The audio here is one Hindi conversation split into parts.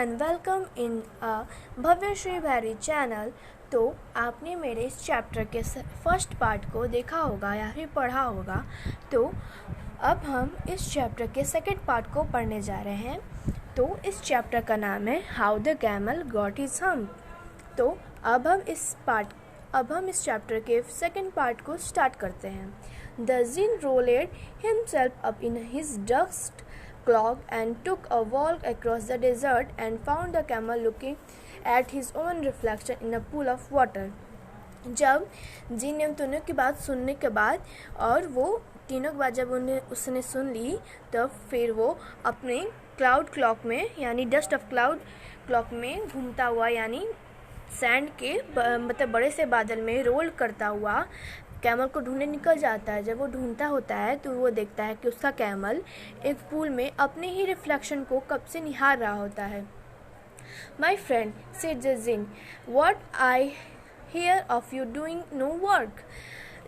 And welcome in Bhavya Shri Bhairi channel. तो आपने मेरे इस चैप्टर के फर्स्ट पार्ट को देखा होगा या फिर पढ़ा होगा। तो अब हम इस चैप्टर के सेकंड पार्ट को पढ़ने जा रहे हैं। तो इस चैप्टर का नाम है how the camel got his hump. तो अब हम इस चैप्टर के सेकंड पार्ट को स्टार्ट करते हैं। The jinn rolled himself up in his dust cloak and took a walk across the desert and found the camel looking at his own reflection in a pool of water। जब जिन ने तीनों की बात सुनने के बाद और वो तीनों की बात जब उसने सुन ली तब फिर वो अपने क्लाउड क्लॉक में यानी डस्ट ऑफ क्लाउड क्लॉक में घूमता हुआ यानी सैंड के मतलब बड़े से बादल में रोल करता हुआ कैमल को ढूंढने निकल जाता है। जब वो ढूंढता होता है तो वो देखता है कि उसका कैमल एक पूल में अपने ही रिफ्लेक्शन को कब से निहार रहा होता है। My friend said the jinn, what I hear of you doing no work.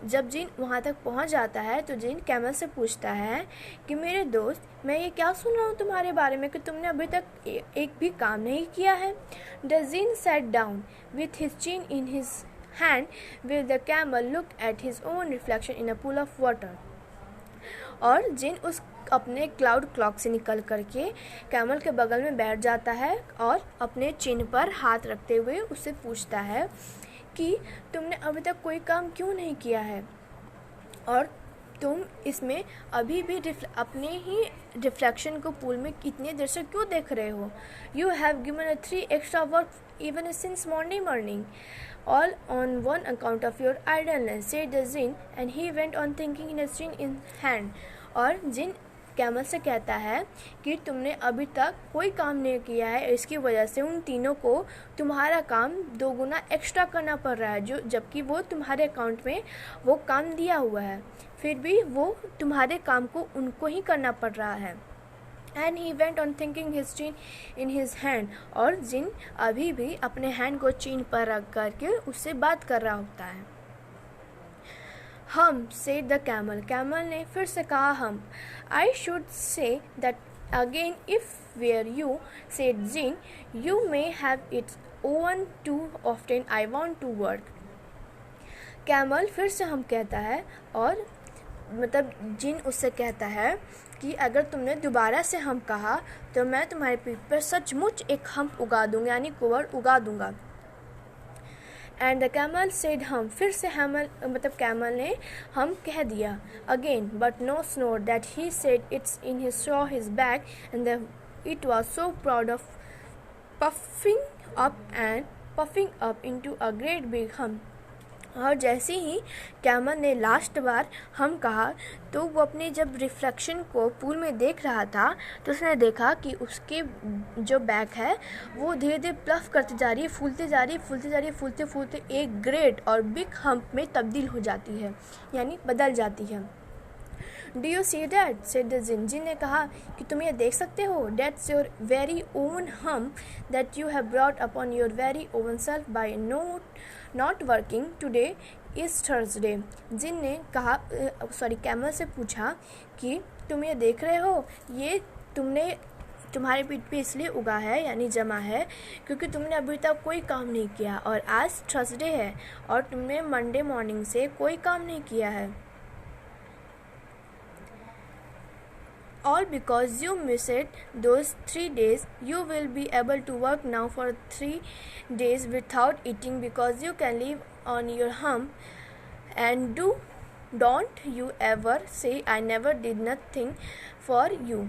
जब जिन वहाँ तक पहुँच जाता है तो जिन कैमल से पूछता है कि मेरे दोस्त, मैं ये क्या सुन रहा हूँ तुम्हारे बारे में कि तुमने अभी तक एक भी काम नहीं किया है। The jinn sat down with his chin in his hand will the camel look at his own reflection in a pool of water। और जिन उस अपने क्लाउड क्लॉक से निकल करके कैमल के बगल में बैठ जाता है और अपने चिन्ह पर हाथ रखते हुए उससे पूछता है कि तुमने अभी तक कोई काम क्यों नहीं किया है और तुम इसमें अभी भी अपने ही रिफ्लेक्शन को पूल में इतनी देर से क्यों देख रहे हो। You have given 3 extra work even since morning all on one account of your idleness, said the Jinn, and he went on thinking in his chin in hand। और जिन कैमल से कहता है कि तुमने अभी तक कोई काम नहीं किया है, इसकी वजह से उन तीनों को तुम्हारा काम 2 गुना एक्स्ट्रा करना पड़ रहा है, जो जबकि वो तुम्हारे अकाउंट में वो काम दिया हुआ है, फिर भी वो तुम्हारे काम को उनको ही करना पड़ रहा है। And he went on thinking his chin in his hand। और जिन अभी भी अपने हैंड को चीन पर रख करके उससे बात कर रहा होता है। हम said the camel, कैमल ने फिर से कहा हम। I should say that again if were you, said Jin, you may have it on too often I want to work। Camel फिर से हम कहता है और मतलब जिन उससे कहता है कि अगर तुमने दोबारा से हम कहा तो मैं तुम्हारे पीठ पर सचमुच एक हम्प उगा दूंगा यानी कुंवर उगा दूंगा। एंड द कैमल सेड हम, फिर से कैमल ने हम कह दिया again, but no snow that he said it's in his show his back and it was so proud of puffing up into a great big hump. और जैसे ही कैमल ने लास्ट बार हम कहा तो वो अपने जब रिफ्लेक्शन को पूल में देख रहा था तो उसने देखा कि उसके जो बैक है वो धीरे धीरे प्लफ करती जा रही है, फूलते फूलते एक ग्रेट और बिग हम्प में तब्दील हो जाती है यानी बदल जाती है। Do you see that, said the jinn. जिन ने कहा कि तुम ये देख सकते हो, that's your very own hump that you have brought upon your very own self by not working today is Thursday. जिन ने कहा कैमल से पूछा कि तुम ये देख रहे हो, ये तुम्हारे पीठ पे इसलिए उगा है यानी जमा है क्योंकि तुमने अभी तक कोई काम नहीं किया और आज थर्सडे है और तुमने मंडे मॉर्निंग से कोई काम नहीं किया है। All because you missed those 3 days, you will be able to work now for 3 days without eating because you can live on your hump। And don't you ever say I never did nothing for you।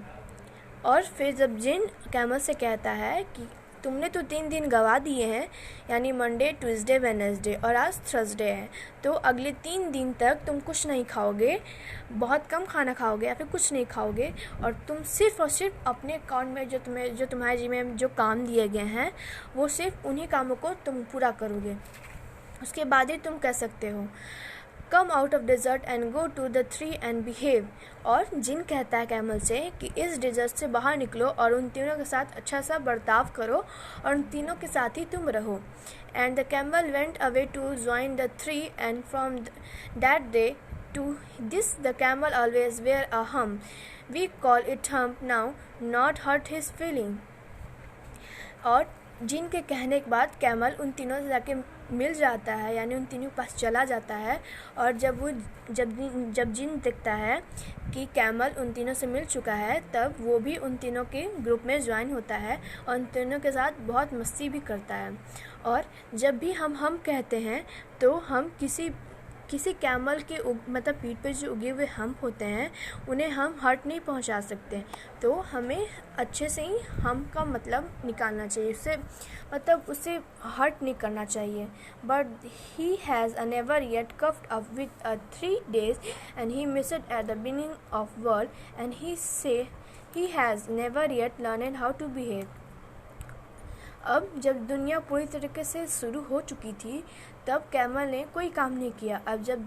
और फिर जब जिन कैमल से कहता है कि तुमने तो 3 दिन गवा दिए हैं यानी मंडे ट्यूसडे वेडनेसडे और आज थर्सडे है, तो अगले 3 दिन तक तुम कुछ नहीं खाओगे, बहुत कम खाना खाओगे या फिर कुछ नहीं खाओगे और तुम सिर्फ और सिर्फ अपने अकाउंट में जो तुम्हारे जी में जो काम दिए गए हैं वो सिर्फ उन्हीं कामों को तुम पूरा करोगे, उसके बाद ही तुम कह सकते हो come out of desert and go to the tree and behave. और जिन कहता है कैमल से कि इस डेजर्ट से बाहर निकलो और उन तीनों के साथ अच्छा सा बर्ताव करो और उन तीनों के साथ ही तुम रहो। And the camel went away to join the tree and from that day to this the camel always wear a hump. We call it hump now, not hurt his feeling. और जिन के कहने के बाद कैमल उन तीनों से जाके मिल जाता है, यानी उन तीनों के पास चला जाता है। और जब जिन देखता है कि कैमल उन तीनों से मिल चुका है, तब वो भी उन तीनों के ग्रुप में ज्वाइन होता है और उन तीनों के साथ बहुत मस्ती भी करता है। और जब भी हम कहते हैं तो हम किसी कैमल के मतलब पीठ पे जो उगे हुए हम होते हैं उन्हें हम हर्ट नहीं पहुंचा सकते, तो हमें अच्छे से ही हम का मतलब निकालना चाहिए, उससे मतलब उसे हर्ट नहीं करना चाहिए। But he has never yet cuffed up with 3 days and he missed at the beginning of world and he has never yet learned how to behave. अब जब दुनिया पूरी तरीके से शुरू हो चुकी थी तब कैमल ने कोई काम नहीं किया। अब जब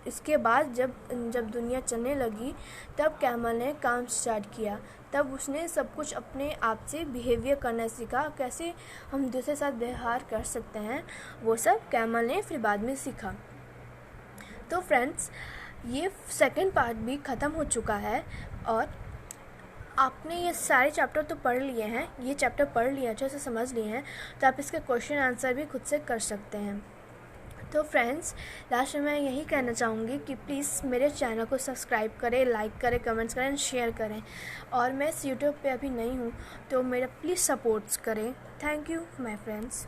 इसके बाद जब दुनिया चलने लगी तब कैमल ने काम स्टार्ट किया। तब उसने सब कुछ अपने आप से बिहेवियर करना सीखा, कैसे हम दूसरे साथ व्यवहार कर सकते हैं, वो सब कैमल ने फिर बाद में सीखा। तो फ्रेंड्स, ये सेकंड पार्ट भी ख़त्म हो चुका है और आपने ये सारे चैप्टर तो पढ़ लिए हैं, ये चैप्टर पढ़ लिए, अच्छे से समझ लिए हैं, तो आप इसके क्वेश्चन आंसर भी खुद से कर सकते हैं। तो फ्रेंड्स, लास्ट में मैं यही कहना चाहूँगी कि प्लीज़ मेरे चैनल को सब्सक्राइब करें, लाइक करें, कमेंट्स करें एंड शेयर करें। और मैं इस यूट्यूब पे अभी नई हूँ तो मेरा प्लीज़ सपोर्ट्स करें। Thank you my friends.